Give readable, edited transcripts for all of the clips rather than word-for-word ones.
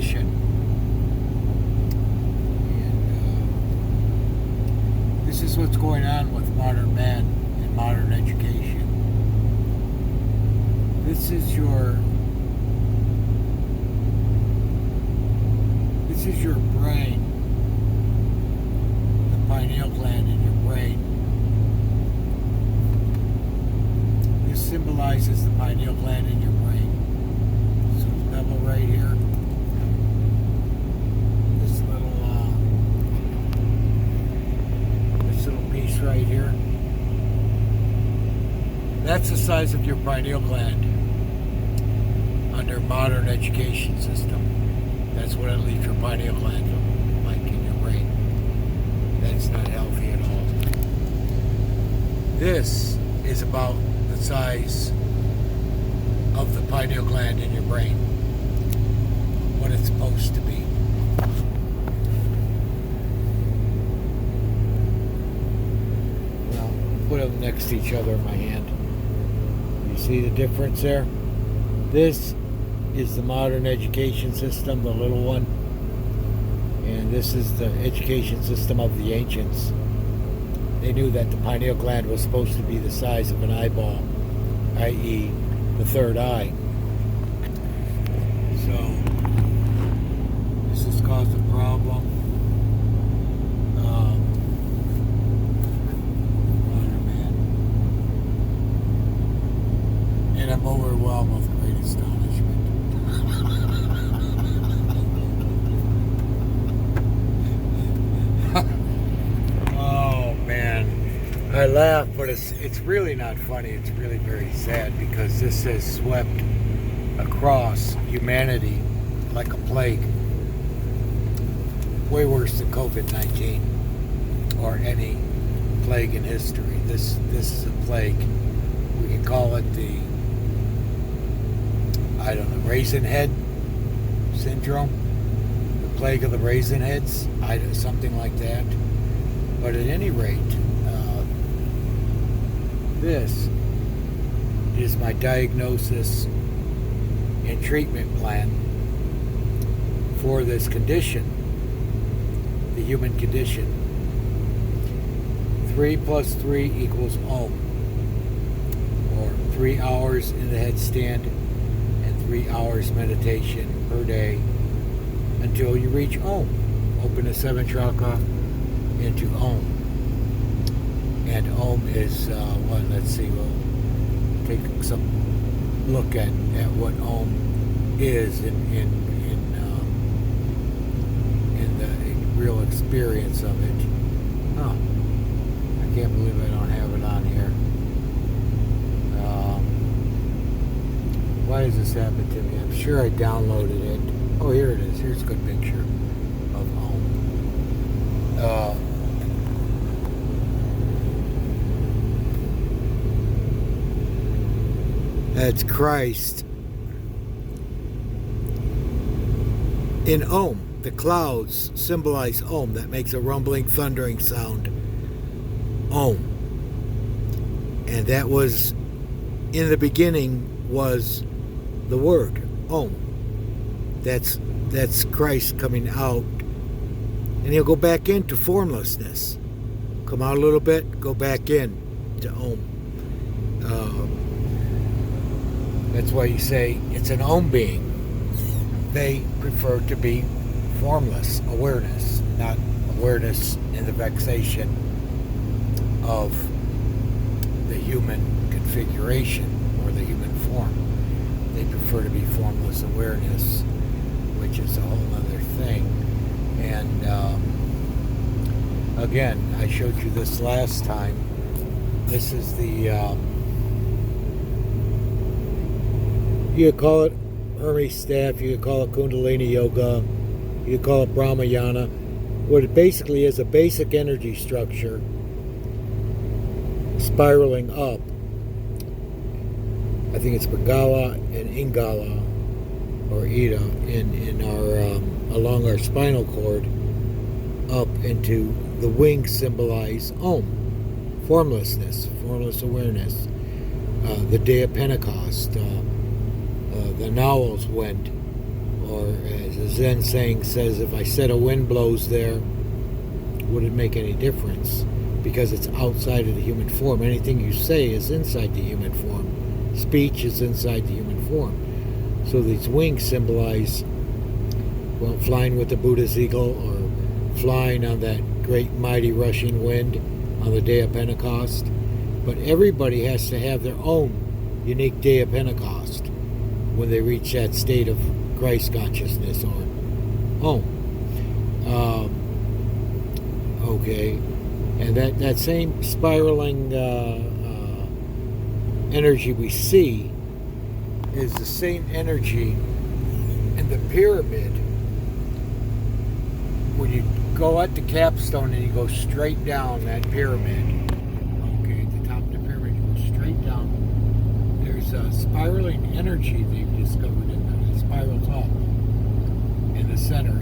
education. And this is what's going on with modern man and modern education. This is your brain, the pineal gland in your brain. This symbolizes the pineal gland in your brain. So bevel right here. This little piece right here. That's the size of your pineal gland under modern education system. That's what it leaves your pineal gland like in your brain. That's not healthy at all. This is about the size of the pineal gland in your brain. What it's supposed to be. Well, put them next to each other in my hand. You see the difference there? This is the modern education system, the little one. And this is the education system of the ancients. They knew that the pineal gland was supposed to be the size of an eyeball, i.e. the third eye. So, this has caused a problem. And I'm overwhelmed with great astonishment. Oh man, I laugh, but it's really not funny. It's really very sad because this has swept across humanity like a plague, way worse than COVID-19 or any plague in history. This is a plague. We can call it the, I don't know, raisin head syndrome, the plague of the raisin heads, something like that. But at any rate, this is my diagnosis and treatment plan for this condition, the human condition. 3 + 3 = Om, or 3 hours in the headstand and 3 hours meditation per day until you reach Om. Open the 7th chakra into Om. And Om is let's see, we'll take some look at what Om is in the real experience of it. Oh, I can't believe I don't have it on here. Why does this happen to me? I'm sure I downloaded it. Oh, here it is. Here's a good picture of Om. That's Christ. In Om, the clouds symbolize Om. That makes a rumbling, thundering sound. Om. And that was, in the beginning, was the word, Om. That's Christ coming out. And he'll go back into formlessness. Come out a little bit, go back in to Om. That's why you say it's an Om being. They prefer to be formless awareness, not awareness in the vexation of the human configuration or the human form. They prefer to be formless awareness, which is a whole other thing. And again, I showed you this last time. This is the you could call it Hermes staff, you could call it Kundalini yoga, you could call it Brahmayana. What it basically is, a basic energy structure spiraling up. I think it's Pingala and Ingala, or Ida, in our along our spinal cord, up into the wings symbolize Om, formlessness, formless awareness. The day of Pentecost, the Knowles went or as a Zen saying says, if I said a wind blows there, would it make any difference? Because it's outside of the human form. Anything you say is inside the human form. Speech is inside the human form. So these wings symbolize, well, flying with the Buddha's eagle, or flying on that great mighty rushing wind on the day of Pentecost. But everybody has to have their own unique day of Pentecost when they reach that state of Christ consciousness, or okay, and that same spiraling energy we see is the same energy in the pyramid. When you go at the capstone and you go straight down that pyramid, okay, at the top of the pyramid, you go straight down, there's a spiraling energy they've discovered in the spiral top in the center.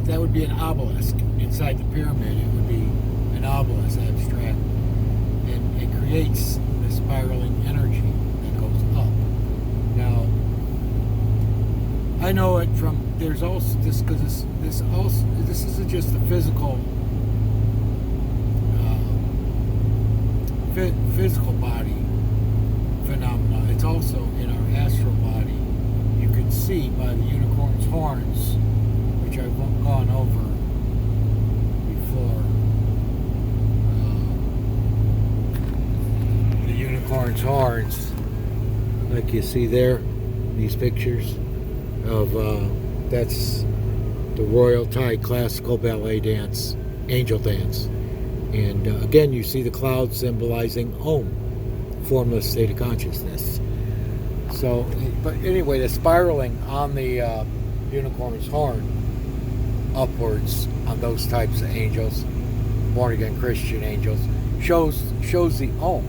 That would be an obelisk inside the pyramid. It would be an obelisk, abstract, and it creates the spiraling energy that goes up. Now, I know it from, there's also this, because this isn't just the physical physical body phenomena. It's also in our astral body. You can see by the unicorn's horns, which I've gone over before. The unicorn's horns, like you see there, these pictures of that's the Royal Thai classical ballet dance, angel dance. And again, you see the cloud symbolizing Om, formless state of consciousness. So, but anyway, the spiraling on the unicorn's horn upwards on those types of angels, born again Christian angels, shows the Om.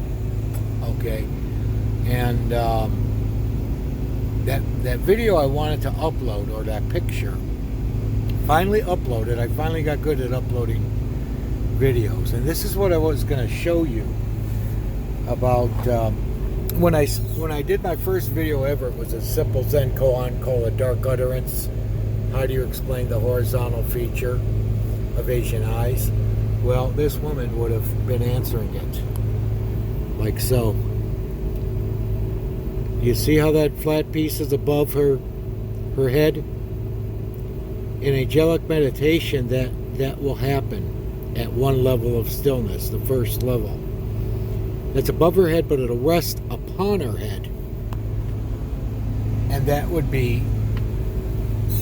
Okay, and that video I wanted to upload, or that picture, finally uploaded. I finally got good at uploading videos, and this is what I was going to show you about when I did my first video ever. It was a simple Zen koan called A Dark Utterance. How do you explain the horizontal feature of Asian eyes? Well, this woman would have been answering it like so. You see how that flat piece is above her head? In angelic meditation, that will happen at one level of stillness, the first level. That's above her head, but it'll rest upon her head. And that would be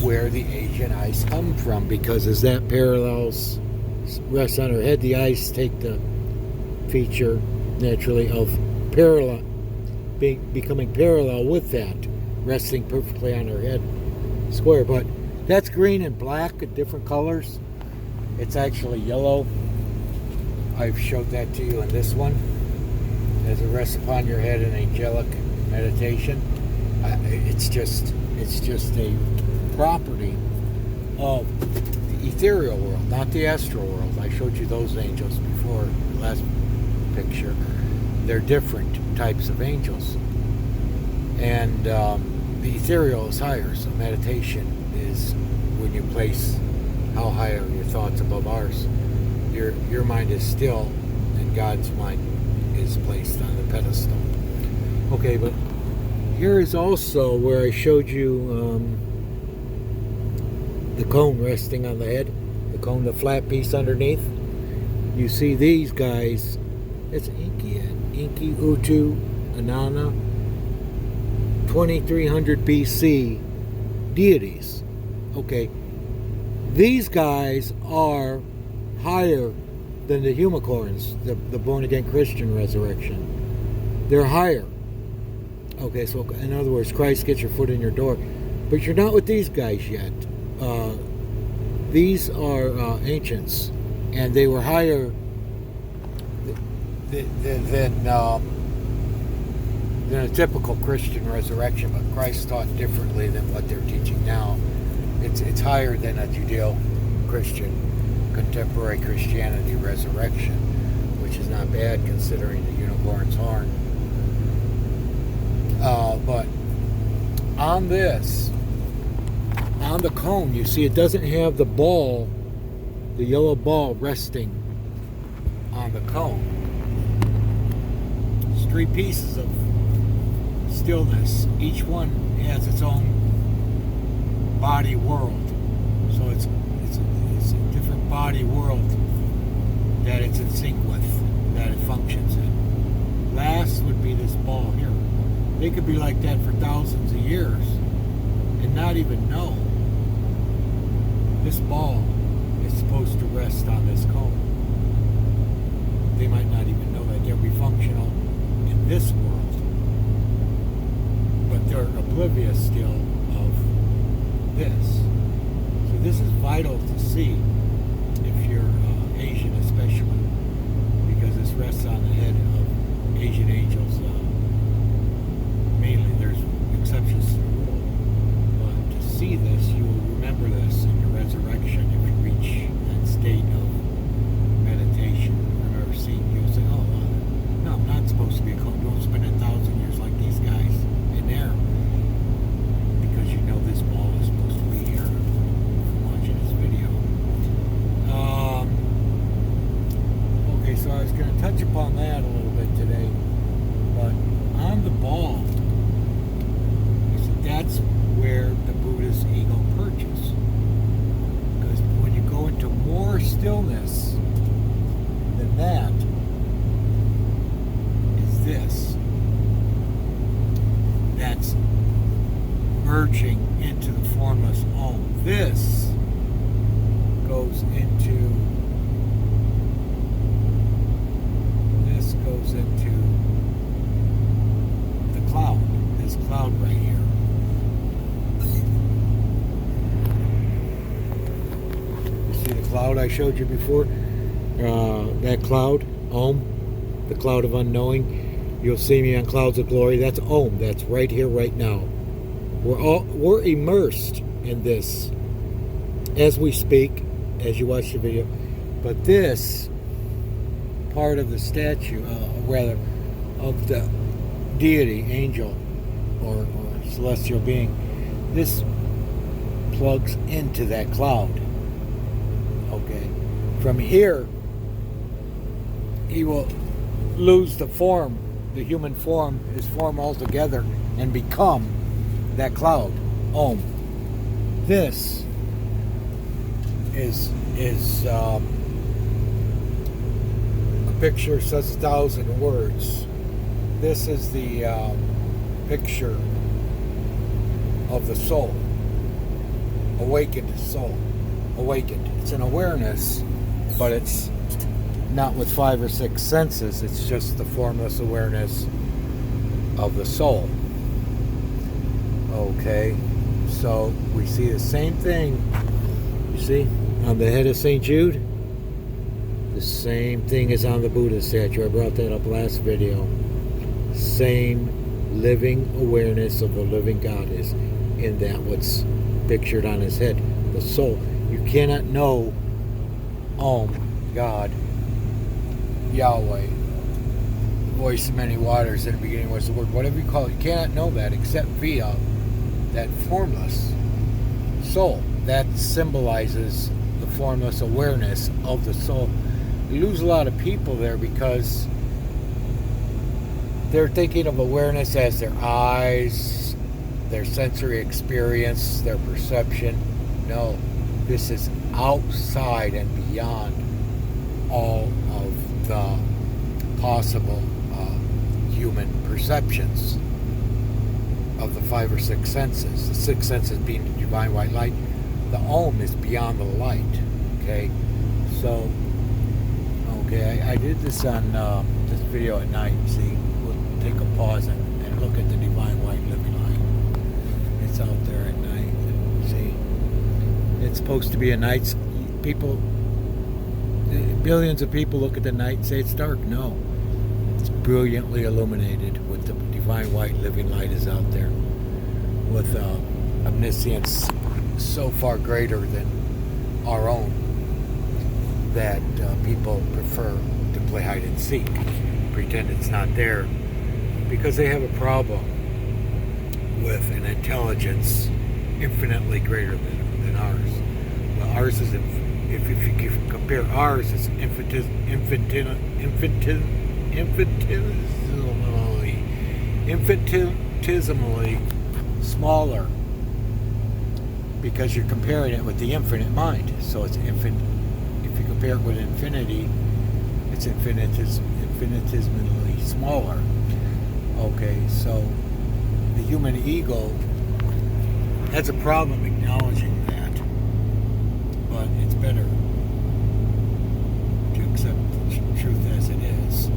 where the Asian eyes come from, because as that parallels rests on her head, the eyes take the feature naturally of parallel, becoming parallel with that, resting perfectly on her head square. But that's green and black at different colors. It's actually yellow. I've showed that to you in this one, as it rests upon your head in angelic meditation. It's just a property of the ethereal world, not the astral world. I showed you those angels before, the last picture. They're different types of angels, and the ethereal is higher. So meditation is when you place how high are your thoughts above ours. Your mind is still, and God's mind is placed on the pedestal. Okay, but here is also where I showed you the cone resting on the head, the cone, the flat piece underneath. You see these guys. It's Enki, Utu, Inanna, 2300 BC deities. Okay, these guys are higher than the Humacorns, the born-again Christian resurrection. They're higher. Okay, so in other words, Christ gets your foot in your door. But you're not with these guys yet. These are ancients, and they were higher than a typical Christian resurrection, but Christ taught differently than what they're teaching now. It's higher than a Judeo-Christian, contemporary Christianity resurrection, which is not bad considering the unicorn's horn. But on on the cone, you see it doesn't have the ball, the yellow ball resting on the cone. It's 3 pieces of stillness. Each one has its own body world. So it's a different body world that it's in sync with, that it functions in. Last would be this ball here. They could be like that for thousands of years and not even know. This ball is supposed to rest on this cone. They might not even know that. They'll be functional in this world, but they're oblivious still of this. So this is vital to see if you're Asian especially, because this rests on the head of Asian angels. Mainly, there's exceptions to the rule, but to see this, you will remember this in your resurrection if you reach that state of meditation. Remember seeing, you'll say, oh, no, I'm not supposed to be a clone. Don't spend 1,000 years like these guys in there, because you know this ball is supposed to be here from watching this video. Okay, so I was going to touch upon that a little bit today, but on the ball, that's where the Buddha's ego perches. Because when you go into more stillness than that, is this. That's merging into the formless Om. This goes into the cloud. This cloud right here. Cloud I showed you before, that cloud, Om, the cloud of unknowing. You'll see me on clouds of glory. That's Om. That's right here, right now. We're immersed in this as we speak, as you watch the video. But this part of the statue, rather, of the deity, angel, or celestial being, this plugs into that cloud. Okay, from here, he will lose the form, the human form, his form altogether, and become that cloud, Om. This is a picture says 1,000 words. This is the picture of the soul, awakened soul. Awakened. It's an awareness, but it's not with 5 or 6 senses. It's just the formless awareness of the soul. Okay, so we see the same thing. You see, on the head of St. Jude, the same thing is on the Buddha statue. I brought that up last video. Same living awareness of the living God is in that what's pictured on his head, the soul. You cannot know Om, God, Yahweh, voice of many waters. In the beginning was the word, whatever you call it. You cannot know that except via that formless soul. That symbolizes the formless awareness of the soul. You lose a lot of people there because they're thinking of awareness as their eyes, their sensory experience, their perception. No. This is outside and beyond all of the possible human perceptions of the 5 or 6 senses. The 6 senses being the divine white light. The Om is beyond the light. Okay, so I did this on this video at night. See, we'll take a pause and look at the divine white living light. It's out there at night. See. It's supposed to be a night. People, billions of people look at the night and say it's dark. No. It's brilliantly illuminated with the divine white living light is out there with omniscience so far greater than our own that people prefer to play hide and seek, pretend it's not there, because they have a problem with an intelligence infinitely greater than ours. Well, ours is, if you compare ours, it's infinitesimally smaller, because you're comparing it with the infinite mind. So it's infinite. If you compare it with infinity, it's infinitesimally smaller. Okay, so the human ego has a problem acknowledging that, but it's better to accept the truth as it is,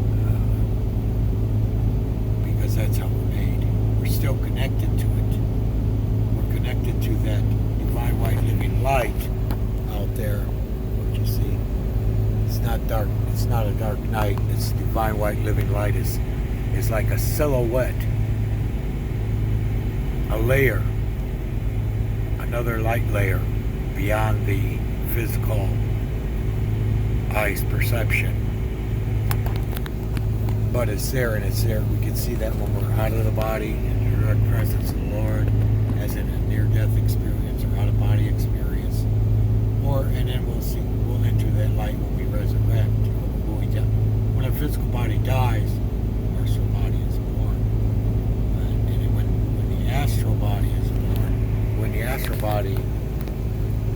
because that's how we're made. We're still connected to it. We're connected to that divine white living light out there. What you see, it's not dark. It's not a dark night. It's divine white living light. Is like a silhouette, a layer, another light layer beyond the physical eye's perception. But it's there, and it's there. We can see that when we're out of the body in the direct presence of the Lord, as in a near-death experience or out-of-body experience. And then we'll enter that light when we resurrect. When our physical body dies, our astral body is born. And when the astral body is born, when the astral body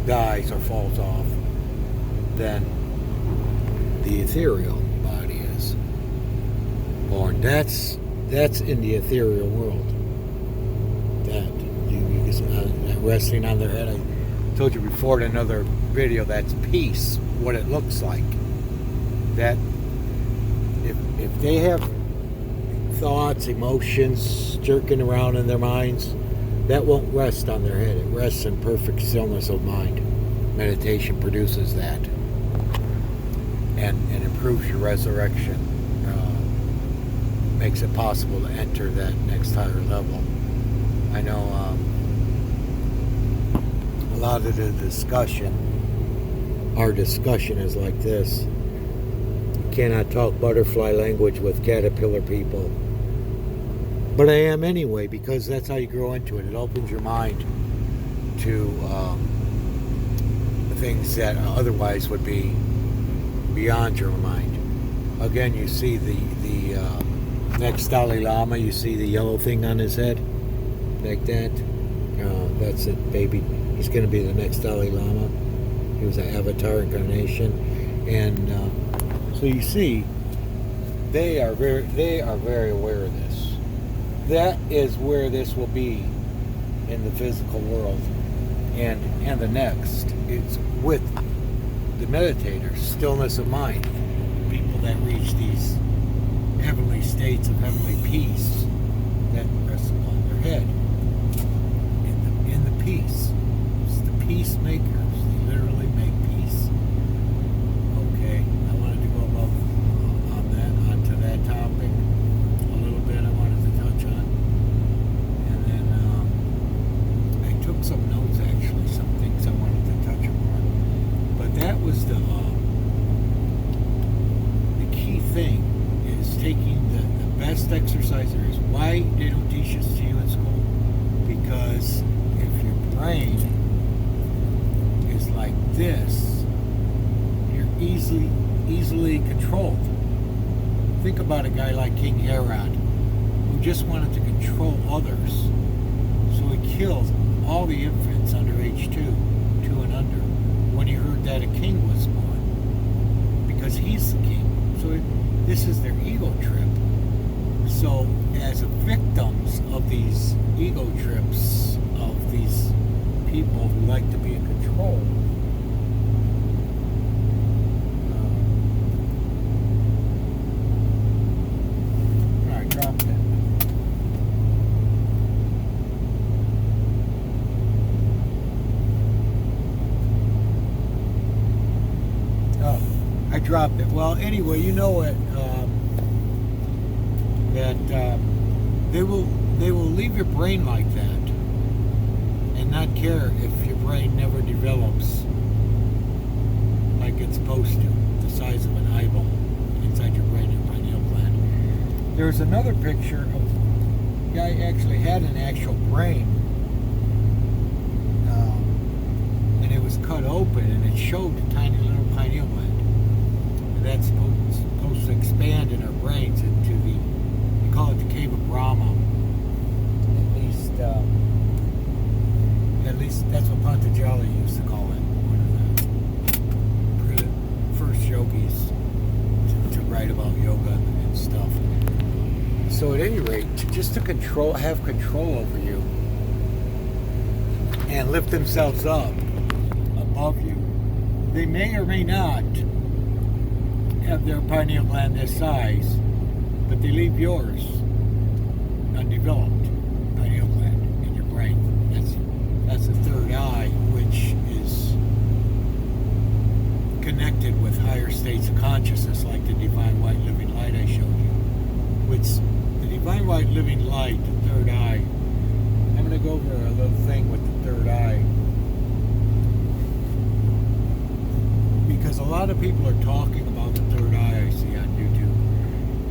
dies or falls off, then the ethereal body is born. That's in the ethereal world. That resting on their head. I told you before in another video, that's peace. What it looks like. That if they have thoughts, emotions jerking around in their minds, that won't rest on their head. It rests in perfect stillness of mind. Meditation produces that, and improves your resurrection. Makes it possible to enter that next higher level. I know a lot of the discussion, our discussion is like this. You cannot talk butterfly language with caterpillar people. But I am anyway, because that's how you grow into it. It opens your mind to things that otherwise would be beyond your mind. Again, you see the next Dalai Lama, you see the yellow thing on his head, like that. That's it, baby. He's going to be the next Dalai Lama. He was an avatar incarnation, and so you see, they are very aware of this. That is where this will be in the physical world, and the next. It's with the meditators, stillness of mind, people that reach these heavenly states of heavenly peace that rest upon their head. In the peace. It's the peacemakers. They literally make peace. Okay, I wanted to go onto that topic a little bit. I wanted to touch on, and then I took some notes, actually, some things I wanted to touch upon. But that was the key thing. Taking the best exercise there is. Why they don't teach this to you in school? Because if your brain is like this, you're easily controlled. Think about a guy like King Herod, who just wanted to control others. So he killed all the infants under age 2 and under, when he heard that a king was born. Because he's the king. So this is their ego trip. So as victims of these ego trips of these people who like to be in control, I dropped it. Oh, I dropped it. Well, anyway, you know what? That they will leave your brain like that, and not care if your brain never develops like it's supposed to, the size of an eyeball inside your brain and pineal gland. There's another picture of a guy actually had an actual brain, open, and it showed the tiny little pineal gland. And that's supposed to expand in our brains into the, they call it the cave of Brahma. At least that's what Patanjali used to call it. One of the first yogis to write about yoga and stuff. So at any rate, just to have control over you and lift themselves up above you, they may or may not have their pineal gland this size, but they leave yours undeveloped pineal gland in your brain. That's the third eye, which is connected with higher states of consciousness, like the divine white living light I showed you. Which the divine white living light, the third eye. I'm going to go over a little thing with the third eye, because a lot of people are talking about the third eye I see on YouTube.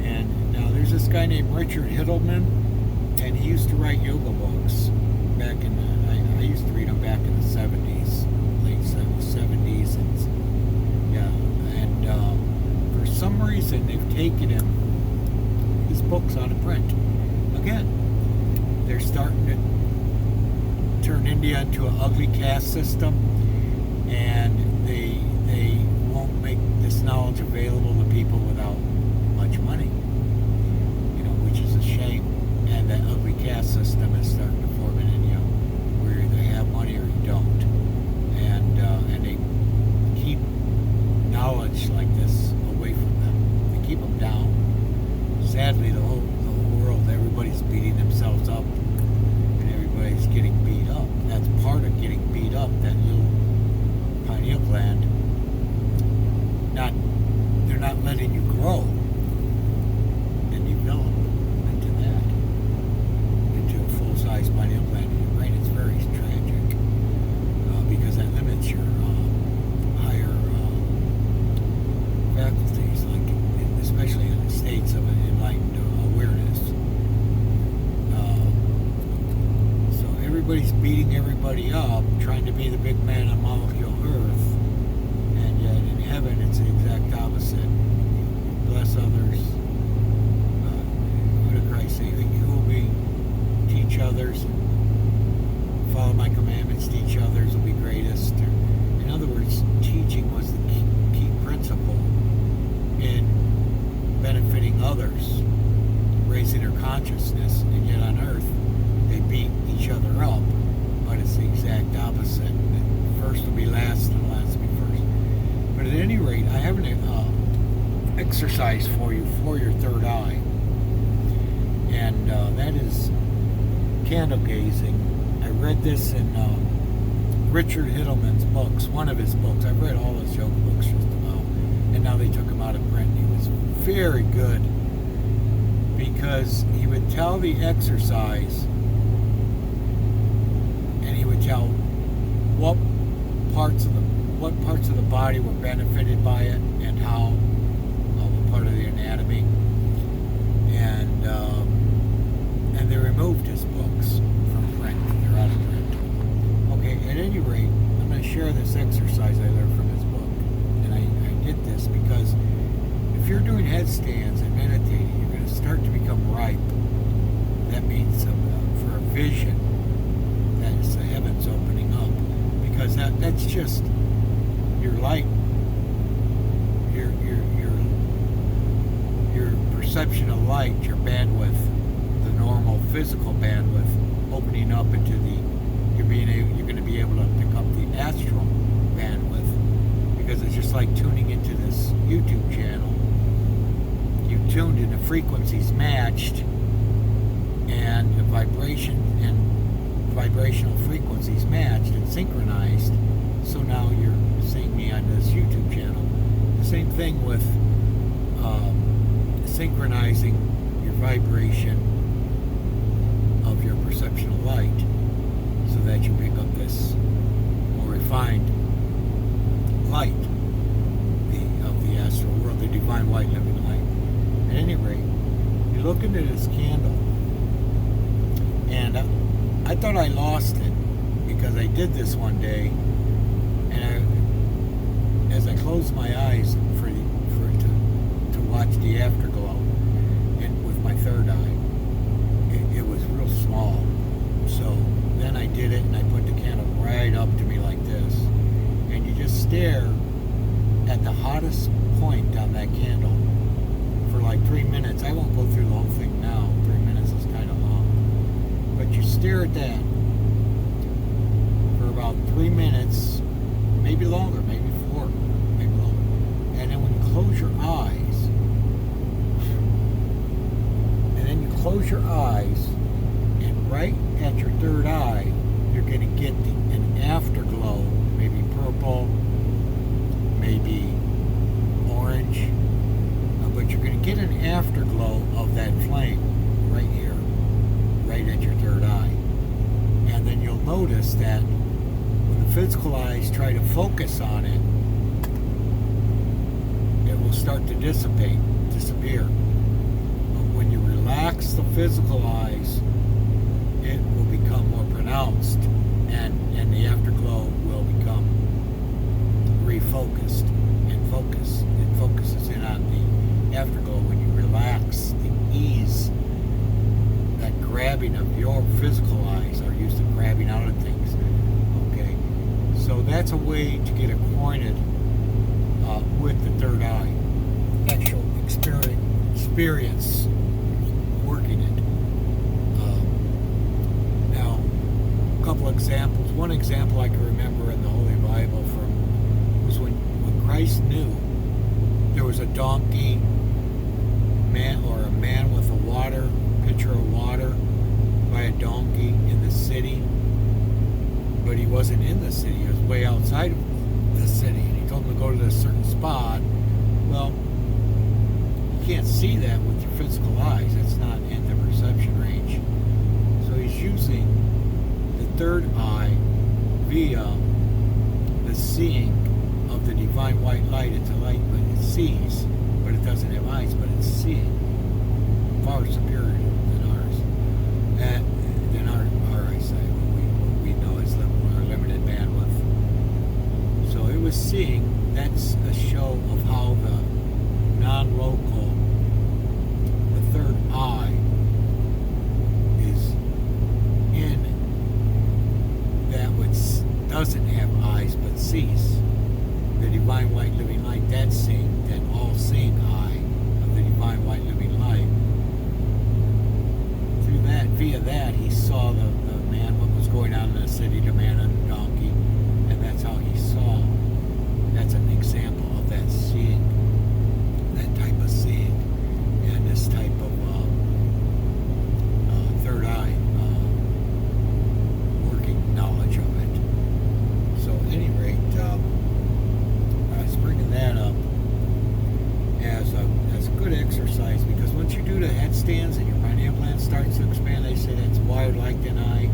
And now there's this guy named Richard Hittleman, and he used to write yoga books back in the, I used to read them back in the 70s, late 70s, and for some reason they've taken his books out of print. Again, they're starting to turn India into an ugly caste system, and they won't make this knowledge available to people without much money, which is a shame. And that ugly caste system is starting to form in India, where you either have money or you don't, and they keep knowledge like this away from them. They keep them down. Sadly, the whole world, everybody's beating themselves up, and everybody's getting beat up. That's part of getting beat up. That little pineal gland. They're not letting you grow and develop into a full-size pineal gland in your brain. It's very tragic because that limits your higher faculties, like especially in the states of enlightened awareness. So everybody's beating everybody up, trying to be the big man on molecule Earth, and yet in heaven it's the exact opposite. Bless others. What did Christ say? You will teach others, follow my commandments, teach others will be greatest. In other words, teaching was the key principle in benefiting others, raising their consciousness, and yet on earth they beat each other up, but it's the exact opposite. First will be last and last will be first. But at any rate, I have an exercise for you for your third eye, and that is candle gazing. I read this in Richard Hittleman's books, one of his books. I've read all his yoga books just about, and now they took him out of print. He was very good because he would tell the exercise, and he would tell what parts of the body were benefited by it and how, what part of the anatomy, and they removed his books from print. They're out of print. Okay, at any rate, I'm going to share this exercise I learned from his book, and I did this because if you're doing headstands and meditating, you're going to start to become ripe. That means for a vision, that's the heavens opening up, because that's just your light, your perception of light, your bandwidth, the normal physical bandwidth, opening up into you're going to be able to pick up the astral bandwidth, because it's just like tuning into this YouTube channel. You tuned and the frequencies matched, and the vibrational frequencies matched and synchronized. So now you're seeing me on this YouTube channel. The same thing with synchronizing your vibration of your perception of light, so that you pick up this more refined light of the astral world, the divine white living light. At any rate, you look into this candle, and I thought I lost it because I did this one day, and as I closed my eyes to watch the afterglow, and with my third eye, it was real small. So then I did it, and I put the candle right up to me like this, and you just stare at the hottest point on that candle for like 3 minutes. I won't go through the whole thing now. 3 minutes is kind of long, but you stare at that for about 3 minutes, maybe longer, maybe 4, maybe longer. And then when you close your eyes, and right at your third eye, you're going to get an afterglow, maybe purple, maybe orange, but you're going to get an afterglow of that flame right here, right at your third eye. And then you'll notice that when the physical eyes try to focus on it, it will start to disappear. But when you relax the physical eyes, it will become more pronounced, and the afterglow will become refocused and focus. It focuses in on the afterglow when you relax the ease. That grabbing of your physical eyes are used to grabbing out of things. Okay, so that's a way to get acquainted with the third eye. Actual experience working it. Now, a couple examples. One example I can remember in the Holy Bible was when Christ knew there was a donkey man, or a man with a pitcher of water by a donkey in the city, but he wasn't in the city. He was way outside of the city, and he told him to go to this certain spot. Well, you can't see that with your physical eyes. That's not in the perception range. So he's using the third eye via the seeing of the divine white light. It's a light, but it sees, but it doesn't have eyes, but it's seeing. Far superior than ours. And than our eyesight, what we know as our limited bandwidth. So it was seeing. That's a show of how the non-local, the third eye, is in that which doesn't have eyes but sees. The divine white living light, that's seeing, that all-seeing eye of the divine white living light. Through that, via that, he saw the man, what was going on in the city, the man on the donkey, and that's how he saw. That's an example of that seeing, that type of seeing, and this type of third eye working knowledge of it. So at any rate, I was bringing that up as a good exercise, because once you do the headstands and your pineal gland starts to expand, they say that's wired like an eye,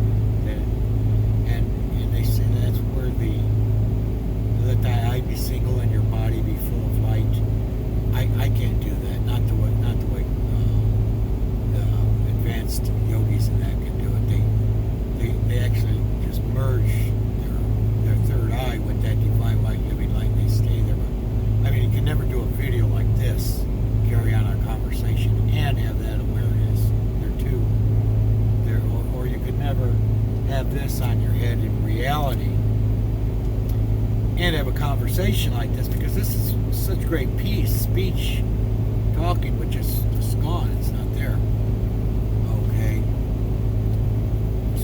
and they say that's where let thy eye be single and your body be full of light. I can't do that. Not the way the advanced yogis and that can do it. They actually just merge their third eye with that divine white living light, and they stay there. But I mean, you can never do a video like this, carry on our conversation, and have that awareness. Or you could never have this on your head in reality and have a conversation like this, because this is such great speech, talking, which is just gone. It's not there. Okay.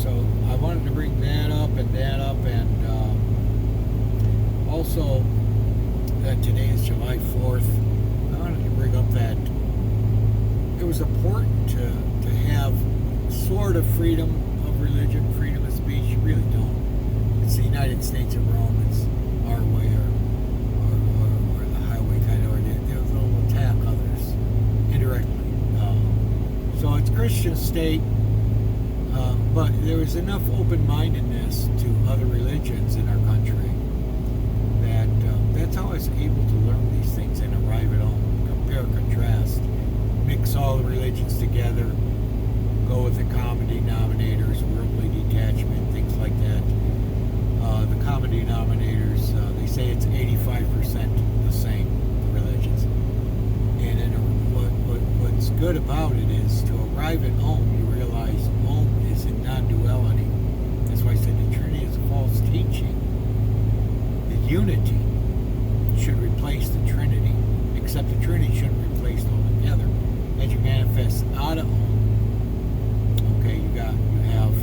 So I wanted to bring that up, and also that today is July 4th. I wanted to bring up that it was important to have sort of freedom of religion, freedom of speech. You really don't. It's the United States of Rome. It's our way or the highway kind of, or they'll attack others indirectly. So it's Christian state, but there is enough open-mindedness to other religions in our country that that's how I was able to learn these things and arrive at home. Compare, contrast, mix all the religions together, go with the common denominators, worldly detachment, things like that. The common denominators, they say it's 85% the same, the religions. And then what's good about it is to arrive at Om, you realize Om is in non-duality. That's why I said the Trinity is a false teaching. The unity should replace the Trinity, except the Trinity shouldn't replace it altogether. As you manifest out of Om, okay, you have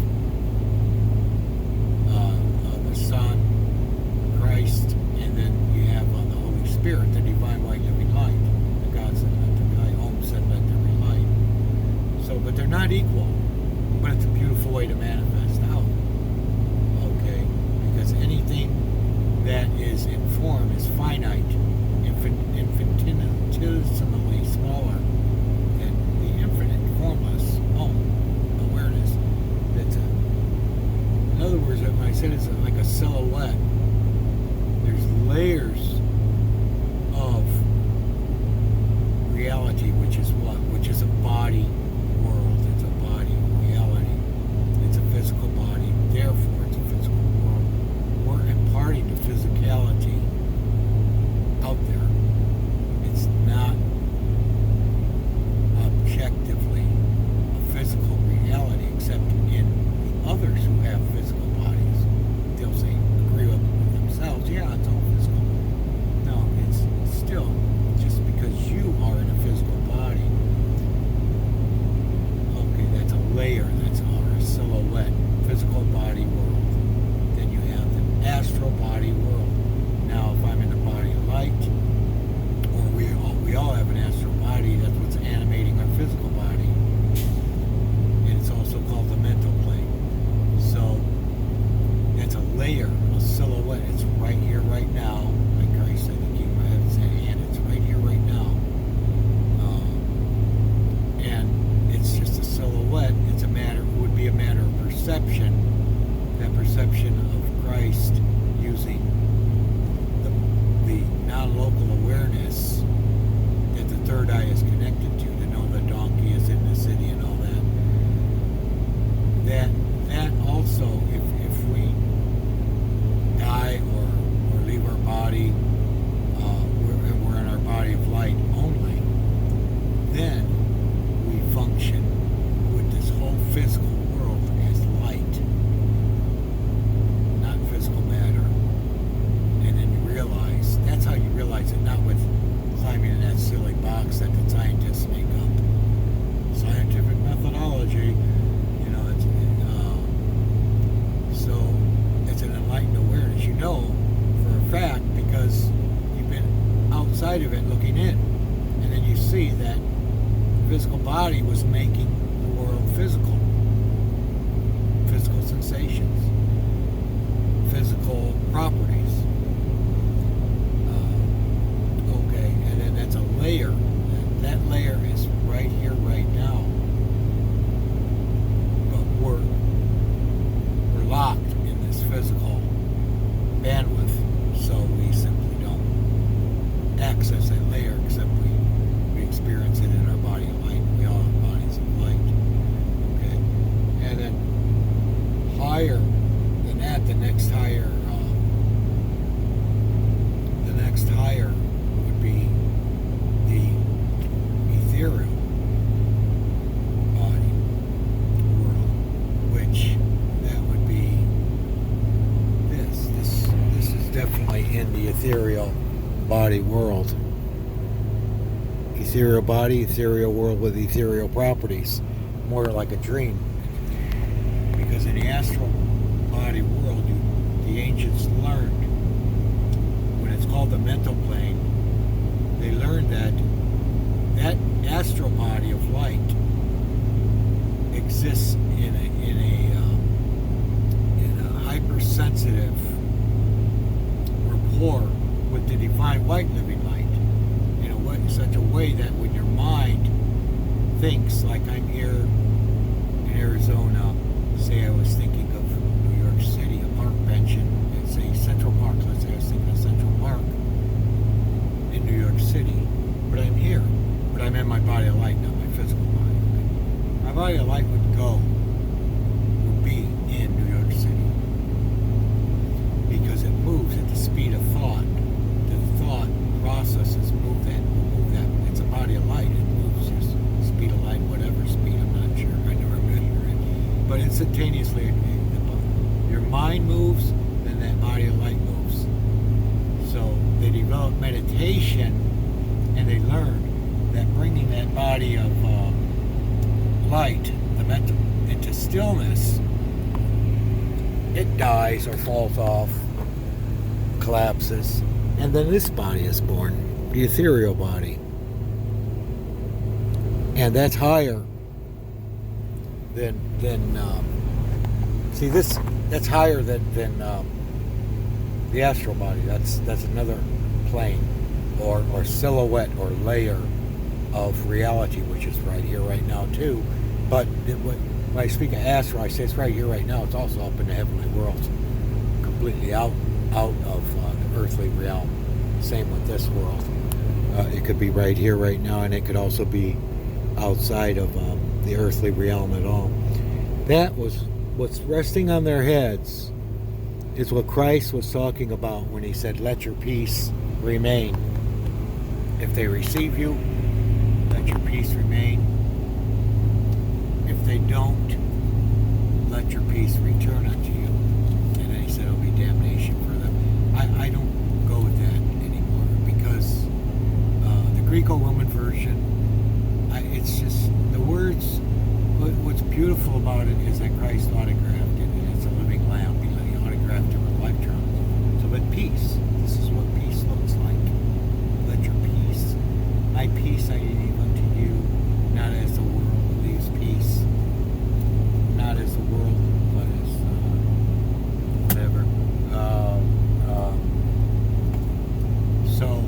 the Son, Christ, and then you have the Holy Spirit, the divine white living light. The God said, "Let there be light." Om said, "Let there be light." So, but they're not equal. But it's a beautiful way to manifest out. Okay, because anything that is in form is finite, infinitesimally smaller than the infinite, formless Om awareness. In other words, when I said it's like a silhouette, there's layers of reality, which is what? Which is a body world. It's a body reality. It's a physical body. Therefore, it's a physical world. We're imparting the physicality out there. It's not objectively a physical reality, except in the others who have physical bodies. They'll say, agree with themselves, yeah, it's all physical. No, it's still just because you are in a physical body. Okay, that's a layer, that's our silhouette, physical body world. Then you have the astral body world. Now, if I'm in the body of light, or we all have an astral body, that's what's animating our physical body. And it's also called the mental plane. So, that's a layer, a silhouette. It's right here, right now. Like Christ said, keep my head in his hand. It's right here, right now. And it's just a silhouette. It would be a matter of perception. That perception of Christ using the non-local awareness that the third eye is connected to know the donkey is in the city and all that. That also, if we die or leave our body, and we're in our body of light only, then we function with this whole physical world as light, not physical matter. And then you realize, that's how you realize it, not with climbing in that silly box that the scientists make up. Scientific methodology, so it's an enlightened awareness. You know for a fact because you've been outside of it looking in. And then you see that the physical body was making the world physical. Physical sensations. Physical properties. Okay, and then that's a layer. That layer is right here, right now. But we're locked in this physical bandwidth, so we simply don't access that layer, except we experience it in our body of light. We all have bodies of light. Okay, and then higher than that, the next higher would be the ethereal body world, which that would be this is definitely in the ethereal body world. Ethereal body, ethereal world with ethereal properties. More like a dream. Because in the astral body world, the ancients learned, when it's called the mental plane, they learned that astral body of light exists in a hypersensitive rapport with the divine white living light in such a way that when your mind thinks, like I'm here in Arizona, say I was thinking of New York City, a park bench in, say, Central Park. Let's say I was thinking of Central Park in New York City, but I'm here, but I'm in my body of light, not my physical body. My body of light would be in New York City because it moves at the speed of thought. of meditation, and they learn that bringing that body of light, the mental, into stillness, it dies or falls off, collapses, and then this body is born, the ethereal body. And that's higher than that's higher than the astral body. That's another plane or silhouette or layer of reality, which is right here, right now too. But when I speak of astral, I say it's right here, right now. It's also up in the heavenly world, completely out of the earthly realm. Same with this world. It could be right here, right now, and it could also be outside of the earthly realm at all. That was what's resting on their heads is what Christ was talking about when he said, let your peace remain. If they receive you, let your peace remain. If they don't, let your peace return unto you. And then he said it'll be damnation for them. I don't go with that anymore because the Greco-Roman version, it's just the words. What's beautiful about it is that Christ autographed it, and it's a living lamp. He autographed it with electrons. So, but peace. This is what peace looks like. Let your peace. My peace I leave unto you, not as the world leaves peace. Not as the world, but as whatever. So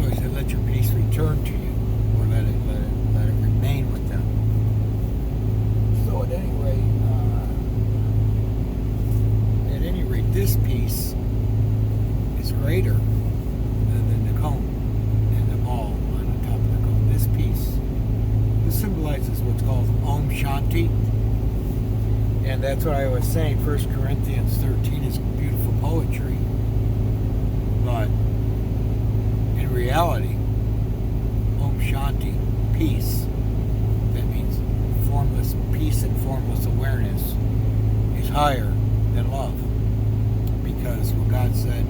he said, let your peace return to you. Let it remain with them. So at any rate, this peace is greater than the cone and the ball on the top of the cone. This peace, this symbolizes what's called Om Shanti, and that's what I was saying. 1 Corinthians 13 is beautiful poetry, but in reality, Shanti, peace, that means formless peace and formless awareness, is higher than love. Because what God said,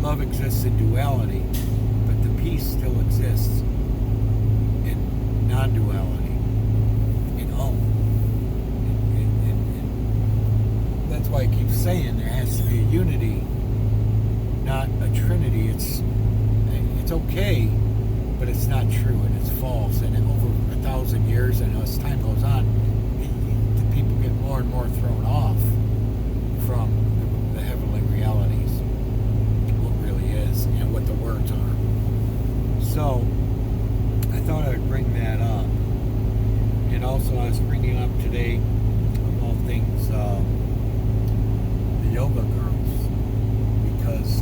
love exists in duality, but the peace still exists in non-duality, in Om. And that's why I keep saying there has to be a unity, not a trinity. It's okay, but it's not true, and it's false. And over 1,000 years, and as time goes on, the people get more and more thrown off from the heavenly realities, what really is, and what the words are. So, I thought I would bring that up. And also, I was bringing up today, of all things, the yoga girls, because